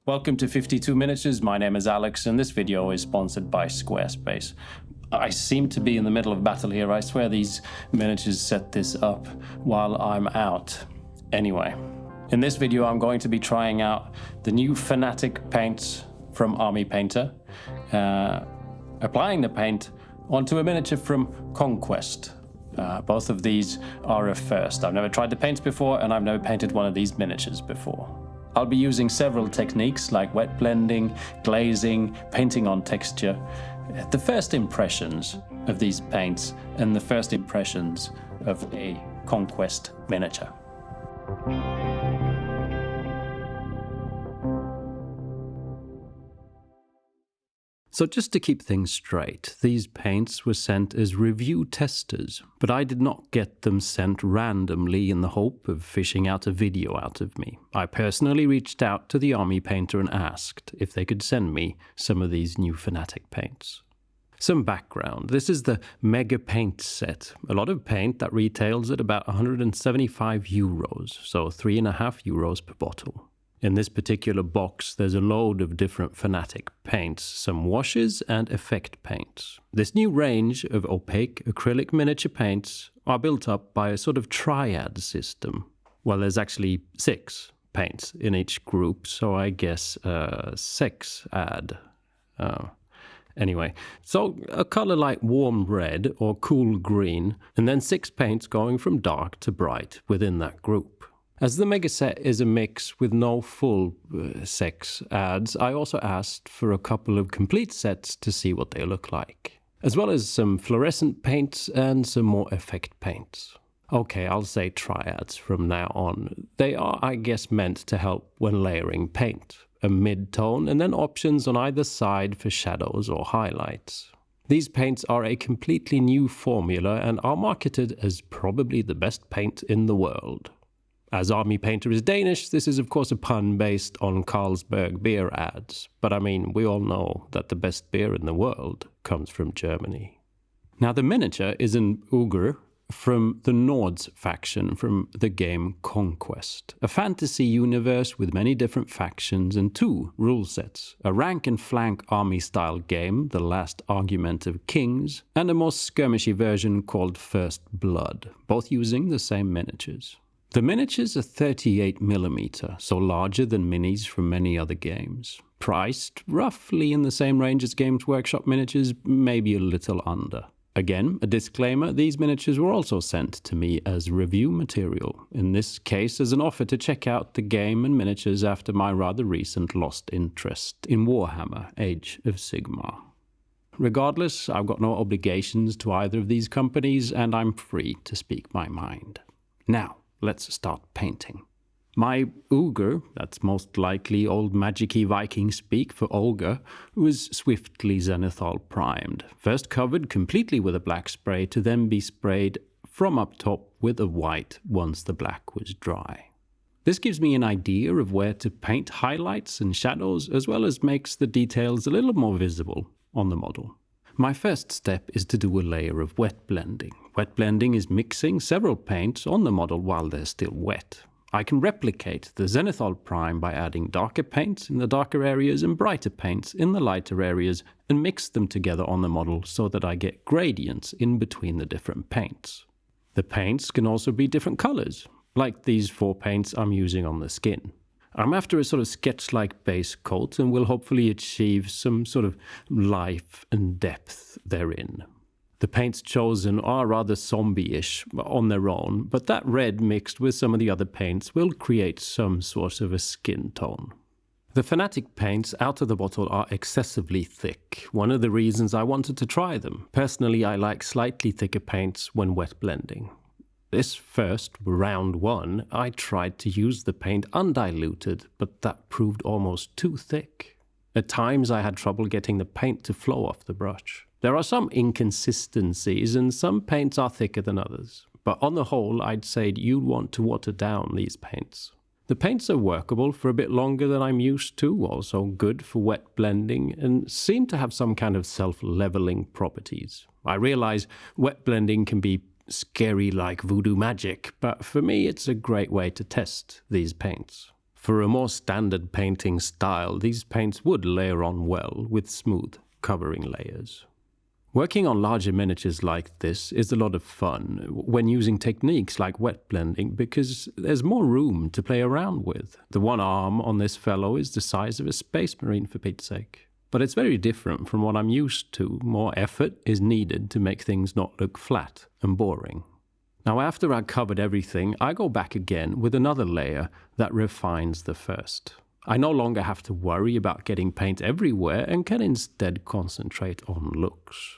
Welcome to 52 Miniatures, my name is Alex and this video is sponsored by Squarespace. I seem to be in the middle of battle here, I swear these miniatures set this up while I'm out. Anyway, in this video I'm going to be trying out the new Fanatic Paints from Army Painter, applying the paint onto a miniature from Conquest. Both of these are a first. I've never tried the paints before and I've never painted one of these miniatures before. I'll be using several techniques like wet blending, glazing, painting on texture. The first impressions of these paints and the first impressions of a Conquest miniature. So just to keep things straight, these paints were sent as review testers, but I did not get them sent randomly in the hope of fishing out a video out of me. I personally reached out to the Army Painter and asked if they could send me some of these new Fanatic paints. Some background. This is the Mega Paint set, a lot of paint that retails at about €175, so €3.50 per bottle. In this particular box, there's a load of different Fanatic paints, some washes and effect paints. This new range of opaque acrylic miniature paints are built up by a sort of triad system. Well, there's actually 6 paints in each group, so I guess 6 add. Anyway, so a color like warm red or cool green, and then 6 paints going from dark to bright within that group. As the mega set is a mix with no full 6 adds, I also asked for a couple of complete sets to see what they look like, as well as some fluorescent paints and some more effect paints. Okay, I'll say triads from now on. They are, I guess, meant to help when layering paint, a mid-tone and then options on either side for shadows or highlights. These paints are a completely new formula and are marketed as probably the best paint in the world. As Army Painter is Danish, this is of course a pun based on Carlsberg beer ads, but I mean, we all know that the best beer in the world comes from Germany. Now the miniature is an ogre from the Nords faction from the game Conquest, a fantasy universe with many different factions and 2 rule sets, a rank and flank army-style game, The Last Argument of Kings, and a more skirmishy version called First Blood, both using the same miniatures. The miniatures are 38mm, so larger than minis from many other games. Priced roughly in the same range as Games Workshop miniatures, maybe a little under. Again, a disclaimer, these miniatures were also sent to me as review material, in this case as an offer to check out the game and miniatures after my rather recent lost interest in Warhammer Age of Sigmar. Regardless, I've got no obligations to either of these companies and I'm free to speak my mind. Now, let's start painting. My ogre, that's most likely old magic-y Viking speak for ogre, was swiftly zenithal primed. First covered completely with a black spray to then be sprayed from up top with a white once the black was dry. This gives me an idea of where to paint highlights and shadows as well as makes the details a little more visible on the model. My first step is to do a layer of wet blending. Wet blending is mixing several paints on the model while they're still wet. I can replicate the zenithal prime by adding darker paints in the darker areas and brighter paints in the lighter areas and mix them together on the model so that I get gradients in between the different paints. The paints can also be different colors, like these 4 paints I'm using on the skin. I'm after a sort of sketch-like base coat and will hopefully achieve some sort of life and depth therein. The paints chosen are rather zombie-ish on their own, but that red mixed with some of the other paints will create some sort of a skin tone. The Fanatic paints out of the bottle are excessively thick, one of the reasons I wanted to try them. Personally, I like slightly thicker paints when wet blending. This first, round 1, I tried to use the paint undiluted, but that proved almost too thick. At times I had trouble getting the paint to flow off the brush. There are some inconsistencies and some paints are thicker than others, but on the whole I'd say you'd want to water down these paints. The paints are workable for a bit longer than I'm used to, also good for wet blending, and seem to have some kind of self-leveling properties. I realize wet blending can be scary like voodoo magic, but for me it's a great way to test these paints. For a more standard painting style, these paints would layer on well with smooth covering layers. Working on larger miniatures like this is a lot of fun when using techniques like wet blending because there's more room to play around with. The one arm on this fellow is the size of a space marine, for Pete's sake. But it's very different from what I'm used to. More effort is needed to make things not look flat and boring. Now, after I've covered everything, I go back again with another layer that refines the first. I no longer have to worry about getting paint everywhere and can instead concentrate on looks.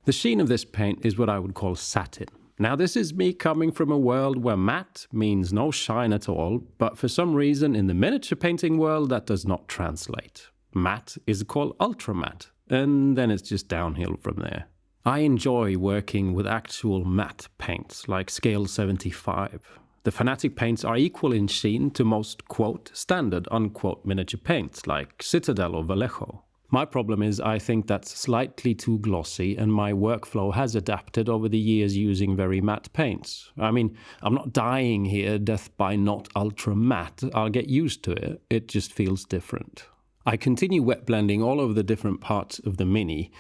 The sheen of this paint is what I would call satin. Now, this is me coming from a world where matte means no shine at all, but for some reason in the miniature painting world that does not translate. Matte is called ultra matte, and then it's just downhill from there. I enjoy working with actual matte paints like scale 75. The Fanatic paints are equal in sheen to most, quote, standard, unquote, miniature paints like Citadel or Vallejo. My problem is I think that's slightly too glossy, and my workflow has adapted over the years using very matte paints. I mean, I'm not dying here, death by not ultra matte. I'll get used to it. It just feels different. I continue wet blending all over the different parts of the Mini.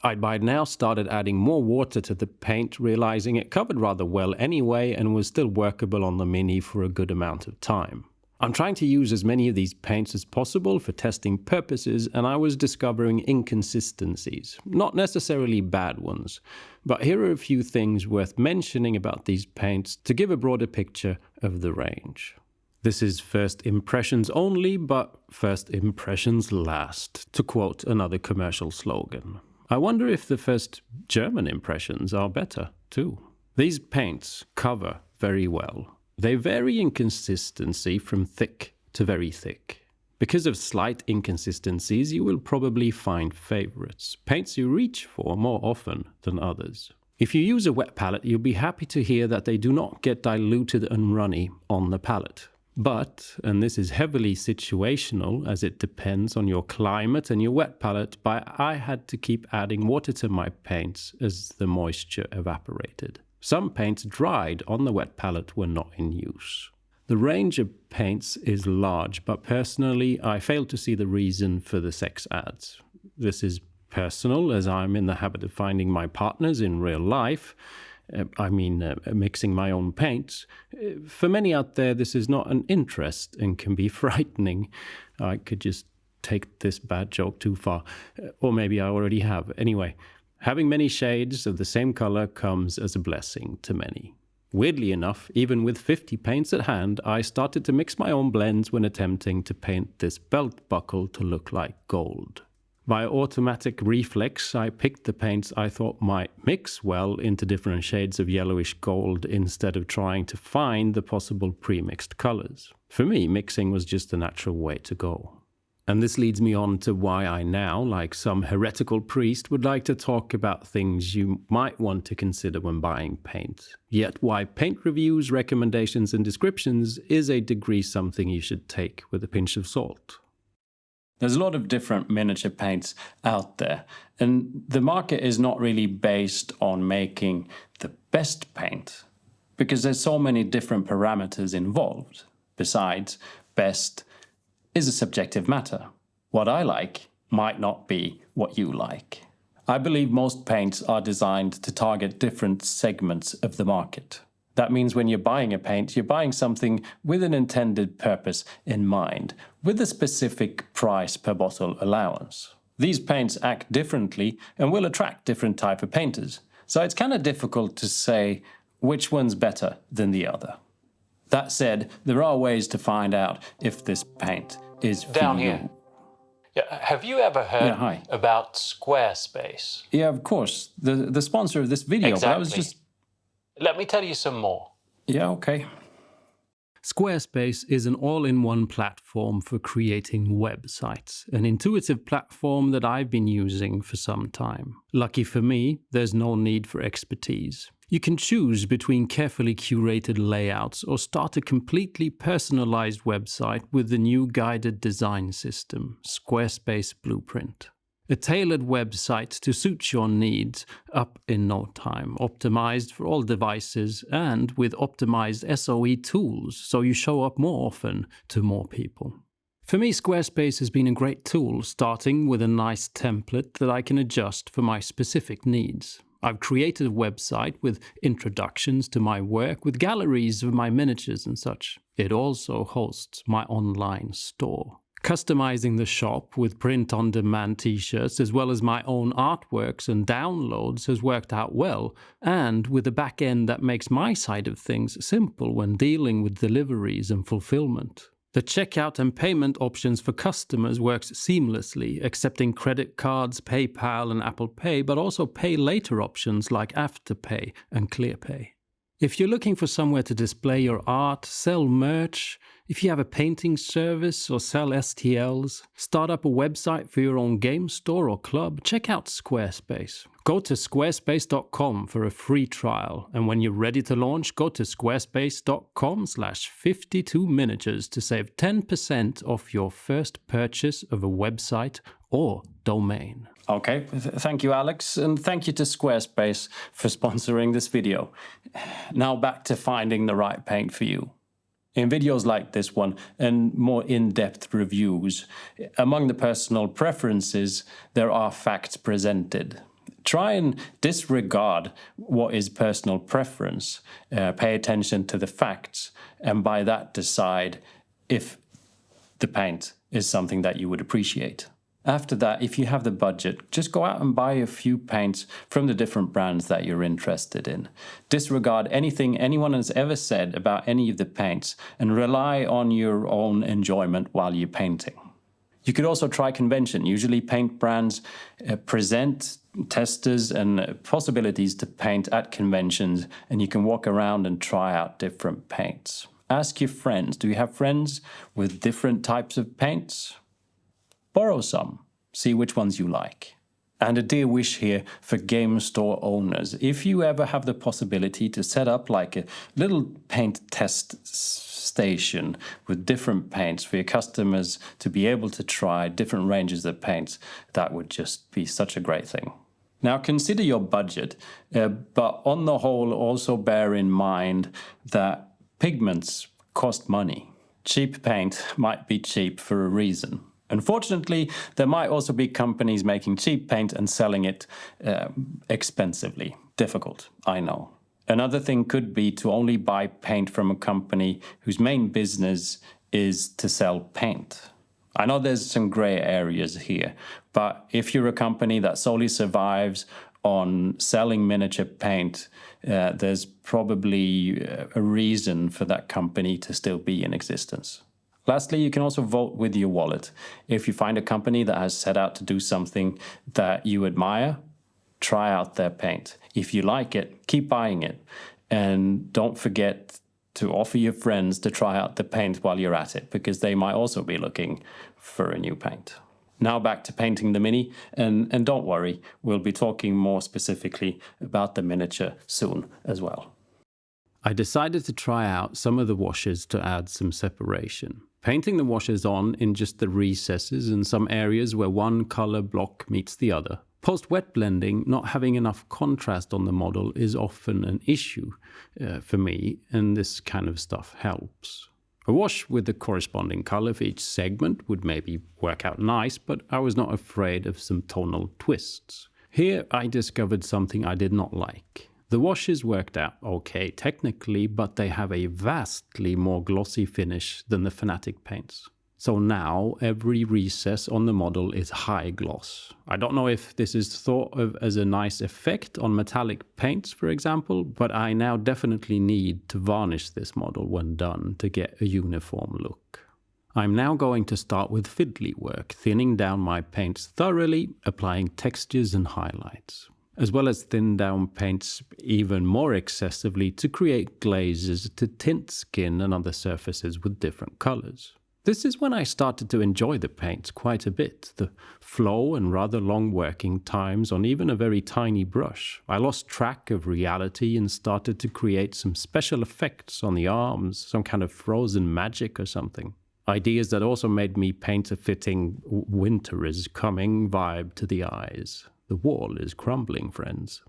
I'd by now started adding more water to the paint, realizing it covered rather well anyway and was still workable on the Mini for a good amount of time. I'm trying to use as many of these paints as possible for testing purposes, and I was discovering inconsistencies. Not necessarily bad ones, but here are a few things worth mentioning about these paints to give a broader picture of the range. This is first impressions only, but first impressions last, to quote another commercial slogan. I wonder if the first German impressions are better, too. These paints cover very well. They vary in consistency from thick to very thick. Because of slight inconsistencies, you will probably find favorites, paints you reach for more often than others. If you use a wet palette, you'll be happy to hear that they do not get diluted and runny on the palette. But, and this is heavily situational as it depends on your climate and your wet palette, but I had to keep adding water to my paints as the moisture evaporated. Some paints dried on the wet palette were not in use. The range of paints is large, but personally I fail to see the reason for the sex ads. This is personal as I'm in the habit of finding my partners in real life. Mixing my own paints. For many out there, this is not an interest and can be frightening. I could just take this bad joke too far, or maybe I already have. Anyway, having many shades of the same color comes as a blessing to many. Weirdly enough, even with 50 paints at hand, I started to mix my own blends when attempting to paint this belt buckle to look like gold. By automatic reflex, I picked the paints I thought might mix well into different shades of yellowish gold instead of trying to find the possible pre-mixed colors. For me, mixing was just the natural way to go. And this leads me on to why I now, like some heretical priest, would like to talk about things you might want to consider when buying paint. Yet why paint reviews, recommendations, and descriptions is a degree something you should take with a pinch of salt. There's a lot of different miniature paints out there, and the market is not really based on making the best paint, because there's so many different parameters involved. Besides, best is a subjective matter. What I like might not be what you like. I believe most paints are designed to target different segments of the market. That means when you're buying a paint, you're buying something with an intended purpose in mind, with a specific price per bottle allowance. These paints act differently and will attract different type of painters, so it's kind of difficult to say which one's better than the other. That said, there are ways to find out if this paint is for Down you. here. Yeah, have you ever heard about Squarespace? Yeah, of course. The sponsor of this video, Exactly. but I was just... Let me tell you some more. Yeah, okay. Squarespace is an all-in-one platform for creating websites, an intuitive platform that I've been using for some time. Lucky for me, there's no need for expertise. You can choose between carefully curated layouts or start a completely personalized website with the new guided design system, Squarespace Blueprint. A tailored website to suit your needs up in no time, optimized for all devices and with optimized SOE tools so you show up more often to more people. For me, Squarespace has been a great tool, starting with a nice template that I can adjust for my specific needs. I've created a website with introductions to my work, with galleries of my miniatures and such. It also hosts my online store. Customizing the shop with print-on-demand t-shirts as well as my own artworks and downloads has worked out well, and with a back end that makes my side of things simple when dealing with deliveries and fulfillment. The checkout and payment options for customers works seamlessly, accepting credit cards, PayPal and Apple Pay, but also pay later options like Afterpay and ClearPay. If you're looking for somewhere to display your art, sell merch, if you have a painting service or sell STLs, start up a website for your own game store or club, check out Squarespace. Go to squarespace.com for a free trial, and when you're ready to launch, go to squarespace.com/52miniatures to save 10% off your first purchase of a website or domain. Okay, thank you, Alex, and thank you to Squarespace for sponsoring this video. Now back to finding the right paint for you. In videos like this one and more in-depth reviews, among the personal preferences, there are facts presented. Try and disregard what is personal preference, pay attention to the facts, and by that decide if the paint is something that you would appreciate. After that, if you have the budget, just go out and buy a few paints from the different brands that you're interested in. Disregard anything anyone has ever said about any of the paints and rely on your own enjoyment while you're painting. You could also try convention. Usually paint brands present testers and possibilities to paint at conventions, and you can walk around and try out different paints. Ask your friends. Do you have friends with different types of paints? Borrow some, see which ones you like. And a dear wish here for game store owners. If you ever have the possibility to set up like a little paint test station with different paints for your customers to be able to try different ranges of paints, that would just be such a great thing. Now consider your budget, but on the whole also bear in mind that pigments cost money. Cheap paint might be cheap for a reason. Unfortunately, there might also be companies making cheap paint and selling it expensively. Difficult, I know. Another thing could be to only buy paint from a company whose main business is to sell paint. I know there's some gray areas here, but if you're a company that solely survives on selling miniature paint, there's probably a reason for that company to still be in existence. Lastly, you can also vote with your wallet. If you find a company that has set out to do something that you admire, try out their paint. If you like it, keep buying it. And don't forget to offer your friends to try out the paint while you're at it, because they might also be looking for a new paint. Now back to painting the Mini, and don't worry, we'll be talking more specifically about the miniature soon as well. I decided to try out some of the washes to add some separation. Painting the washes on in just the recesses and some areas where one color block meets the other. Post-wet blending, not having enough contrast on the model is often an issue for me, and this kind of stuff helps. A wash with the corresponding color for each segment would maybe work out nice, but I was not afraid of some tonal twists. Here I discovered something I did not like. The washes worked out okay technically, but they have a vastly more glossy finish than the Fanatic paints. So now every recess on the model is high gloss. I don't know if this is thought of as a nice effect on metallic paints, for example, but I now definitely need to varnish this model when done to get a uniform look. I'm now going to start with fiddly work, thinning down my paints thoroughly, applying textures and highlights, as well as thin down paints even more excessively to create glazes to tint skin and other surfaces with different colors. This is when I started to enjoy the paints quite a bit, the flow and rather long working times on even a very tiny brush. I lost track of reality and started to create some special effects on the arms, some kind of frozen magic or something. Ideas that also made me paint a fitting "winter is coming" vibe to the eyes. The wall is crumbling, friends.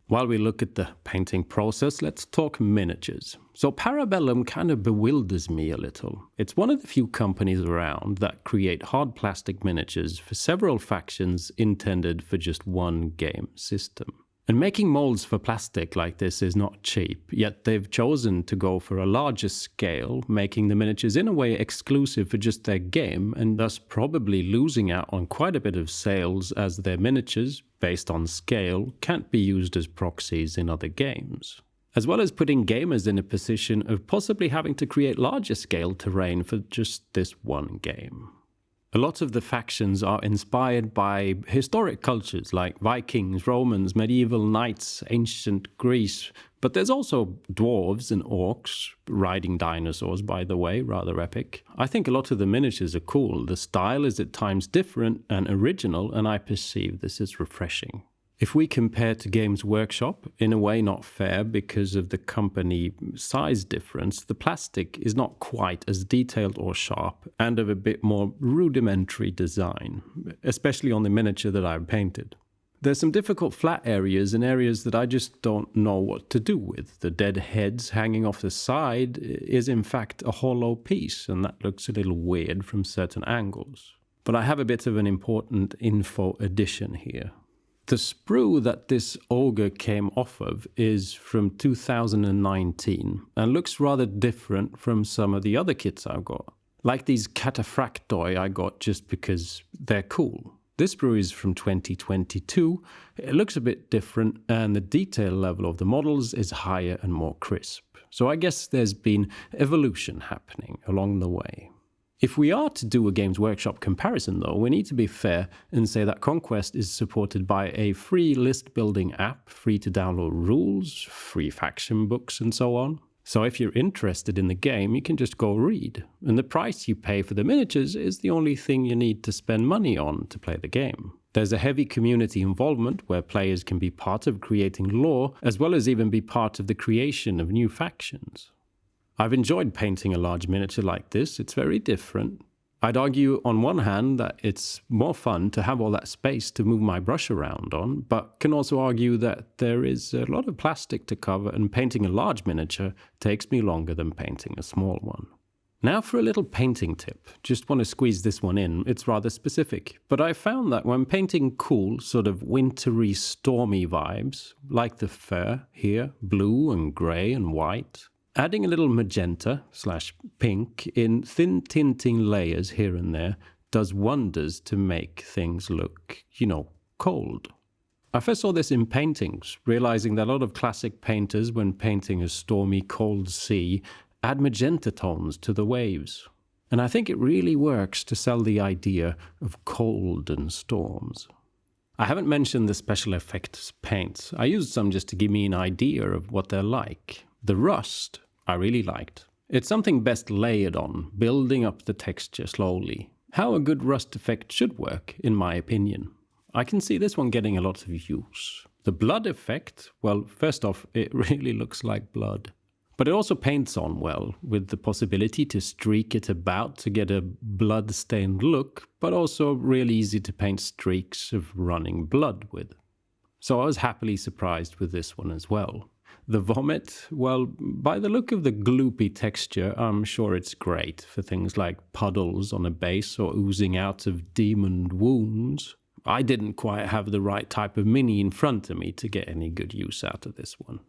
While we look at the painting process, let's talk miniatures. So Para Bellum kind of bewilders me a little. It's one of the few companies around that create hard plastic miniatures for several factions intended for just one game system. And making molds for plastic like this is not cheap, yet they've chosen to go for a larger scale, making the miniatures in a way exclusive for just their game, and thus probably losing out on quite a bit of sales as their miniatures, based on scale, can't be used as proxies in other games. As well as putting gamers in a position of possibly having to create larger scale terrain for just this one game. A lot of the factions are inspired by historic cultures like Vikings, Romans, medieval knights, ancient Greece, but there's also dwarves and orcs, riding dinosaurs by the way, rather epic. I think a lot of the miniatures are cool, the style is at times different and original, and I perceive this as refreshing. If we compare to Games Workshop, in a way not fair because of the company size difference, the plastic is not quite as detailed or sharp and of a bit more rudimentary design, especially on the miniature that I've painted. There's some difficult flat areas and areas that I just don't know what to do with. The dead heads hanging off the side is in fact a hollow piece, and that looks a little weird from certain angles. But I have a bit of an important info addition here. The sprue that this ogre came off of is from 2019 and looks rather different from some of the other kits I've got. Like these cataphractoi I got just because they're cool. This sprue is from 2022, it looks a bit different and the detail level of the models is higher and more crisp. So I guess there's been evolution happening along the way. If we are to do a Games Workshop comparison though, we need to be fair and say that Conquest is supported by a free list building app, free to download rules, free faction books and so on. So if you're interested in the game, you can just go read. And the price you pay for the miniatures is the only thing you need to spend money on to play the game. There's a heavy community involvement where players can be part of creating lore, as well as even be part of the creation of new factions. I've enjoyed painting a large miniature like this, it's very different. I'd argue on one hand that it's more fun to have all that space to move my brush around on, but can also argue that there is a lot of plastic to cover and painting a large miniature takes me longer than painting a small one. Now for a little painting tip. Just want to squeeze this one in, it's rather specific. But I found that when painting cool, sort of wintry, stormy vibes, like the fur here, blue and grey and white, adding a little magenta/pink in thin tinting layers here and there does wonders to make things look, cold. I first saw this in paintings, realizing that a lot of classic painters, when painting a stormy, cold sea, add magenta tones to the waves. And I think it really works to sell the idea of cold and storms. I haven't mentioned the special effects paints. I used some just to give me an idea of what they're like. The rust I really liked. It's something best layered on, building up the texture slowly. How a good rust effect should work, in my opinion. I can see this one getting a lot of use. The blood effect, well, first off, it really looks like blood. But it also paints on well, with the possibility to streak it about to get a blood-stained look, but also real easy to paint streaks of running blood with. So I was happily surprised with this one as well. The vomit, well, by the look of the gloopy texture, I'm sure it's great for things like puddles on a base or oozing out of demoned wounds. I didn't quite have the right type of mini in front of me to get any good use out of this one.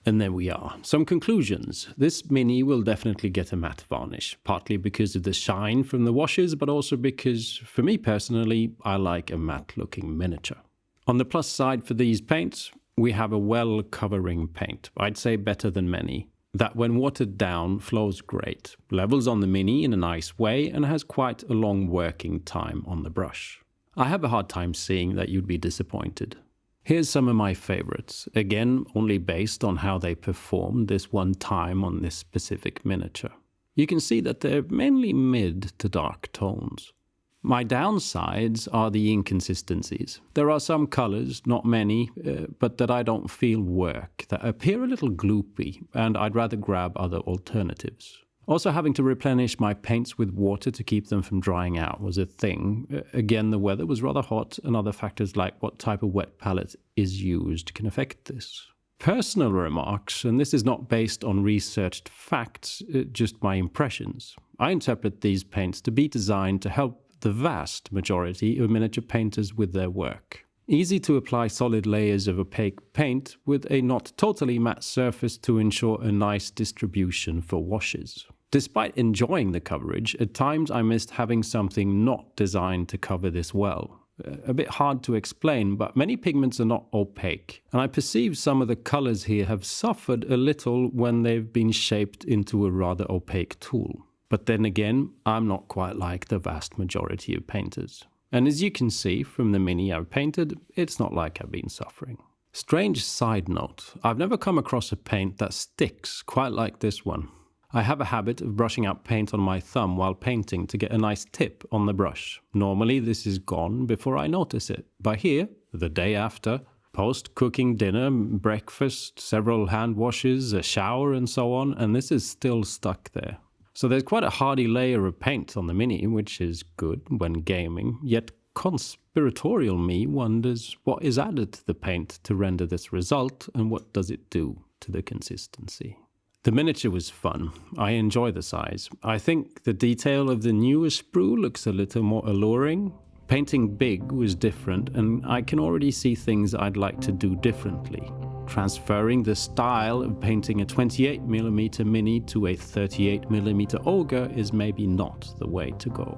And there we are. Some conclusions. This mini will definitely get a matte varnish, partly because of the shine from the washes, but also because, for me personally, I like a matte-looking miniature. On the plus side for these paints, we have a well-covering paint, I'd say better than many, that when watered down flows great, levels on the mini in a nice way and has quite a long working time on the brush. I have a hard time seeing that you'd be disappointed. Here's some of my favorites, again only based on how they performed this one time on this specific miniature. You can see that they're mainly mid to dark tones. My downsides are the inconsistencies. There are some colors, not many, but that I don't feel work, that appear a little gloopy, and I'd rather grab other alternatives. Also, having to replenish my paints with water to keep them from drying out was a thing. Again, the weather was rather hot, and other factors like what type of wet palette is used can affect this. Personal remarks, and this is not based on researched facts, just my impressions. I interpret these paints to be designed to help the vast majority of miniature painters with their work. Easy to apply solid layers of opaque paint with a not totally matte surface to ensure a nice distribution for washes. Despite enjoying the coverage, at times I missed having something not designed to cover this well. A bit hard to explain, but many pigments are not opaque, and I perceive some of the colors here have suffered a little when they've been shaped into a rather opaque tool. But then again, I'm not quite like the vast majority of painters. And as you can see from the mini I've painted, it's not like I've been suffering. Strange side note, I've never come across a paint that sticks quite like this one. I have a habit of brushing out paint on my thumb while painting to get a nice tip on the brush. Normally this is gone before I notice it, but here, the day after, post-cooking dinner, breakfast, several hand washes, a shower and so on, and this is still stuck there. So there's quite a hardy layer of paint on the Mini, which is good when gaming, yet conspiratorial me wonders what is added to the paint to render this result and what does it do to the consistency. The miniature was fun. I enjoy the size. I think the detail of the newer sprue looks a little more alluring. Painting big was different, and I can already see things I'd like to do differently. Transferring the style of painting a 28mm Mini to a 38mm Ogre is maybe not the way to go.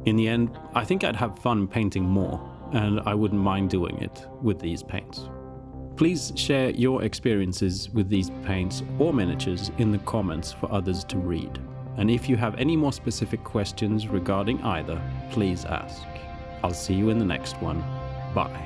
In the end, I think I'd have fun painting more, and I wouldn't mind doing it with these paints. Please share your experiences with these paints or miniatures in the comments for others to read. And if you have any more specific questions regarding either, please ask. I'll see you in the next one. Bye.